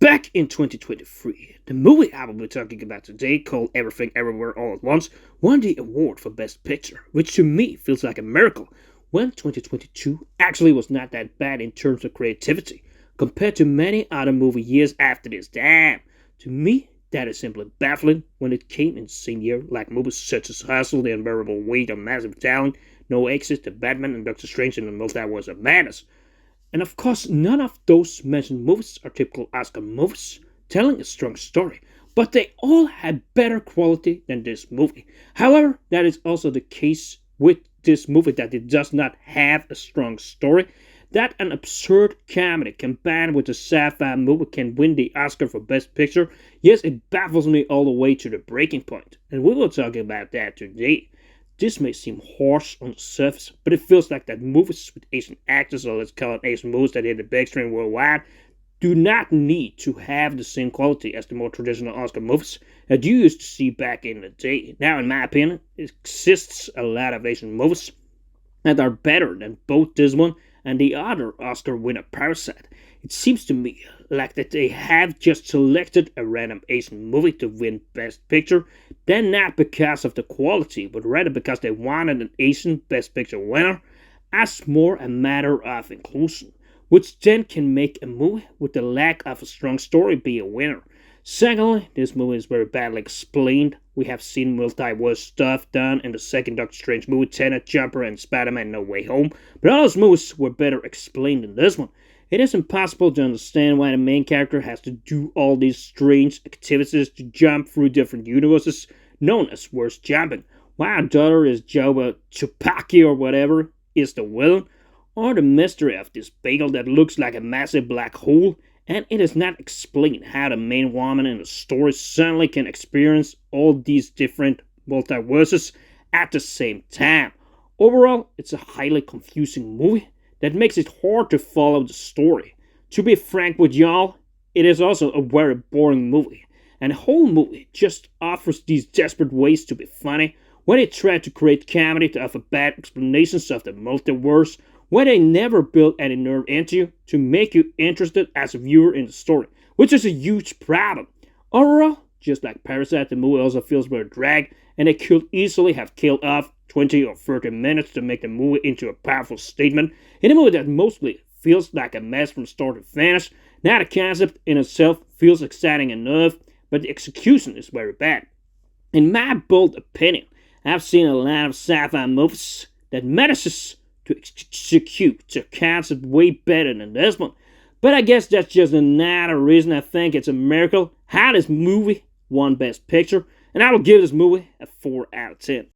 Back in 2023, the movie I will be talking about today, called Everything Everywhere All at Once, won the award for Best Picture, which to me feels like a miracle, when 2022 actually was not that bad in terms of creativity, compared to many other movie years after this. Damn! To me, that is simply baffling when it came in the same year, like movies such as Hustle, The Unbearable Weight of Massive Talent, No Exit, The Batman, and Doctor Strange in the Multiverse of Madness. And of course, none of those mentioned movies are typical Oscar movies, telling a strong story, but they all had better quality than this movie. However, that is also the case with this movie, that it does not have a strong story, that an absurd comedy combined with a sci-fi movie can win the Oscar for Best Picture. Yes, it baffles me all the way to the breaking point, and we will talk about that today. This may seem harsh on the surface, but it feels like that movies with Asian actors, or let's call it Asian movies that hit the big screen worldwide, do not need to have the same quality as the more traditional Oscar movies that you used to see back in the day. Now, in my opinion, it exists a lot of Asian movies that are better than both this one and the other Oscar winner Parasite. It seems to me like that they have just selected a random Asian movie to win Best Picture, then not because of the quality, but rather because they wanted an Asian Best Picture winner, as more a matter of inclusion, which then can make a movie with the lack of a strong story be a winner. Secondly, this movie is very badly explained. We have seen multiverse stuff done in the second Doctor Strange movie, Tenet, Jumper, and Spider-Man No Way Home, but all those movies were better explained than this one. It is impossible to understand why the main character has to do all these strange activities to jump through different universes, known as verse jumping, why our daughter is Joba Chupaki or whatever is the villain, or the mystery of this bagel that looks like a massive black hole, and it is not explained how the main woman in the story suddenly can experience all these different multiverses at the same time. Overall, it's a highly confusing movie that makes it hard to follow the story. To be frank with y'all, it is also a very boring movie, and the whole movie just offers these desperate ways to be funny when they try to create comedy to offer bad explanations of the multiverse, where they never build any nerve into you to make you interested as a viewer in the story, which is a huge problem. Overall, just like Parasite, the movie also feels very drag, and they could easily have killed off 20 or 30 minutes to make the movie into a powerful statement in a movie that mostly feels like a mess from start to finish. Now, the concept in itself feels exciting enough, but the execution is very bad. In my bold opinion, I've seen a lot of sci-fi movies that manages to execute the concept way better than this one. But I guess that's just another reason I think it's a miracle how this movie won Best Picture, and I will give this movie a 4 out of 10.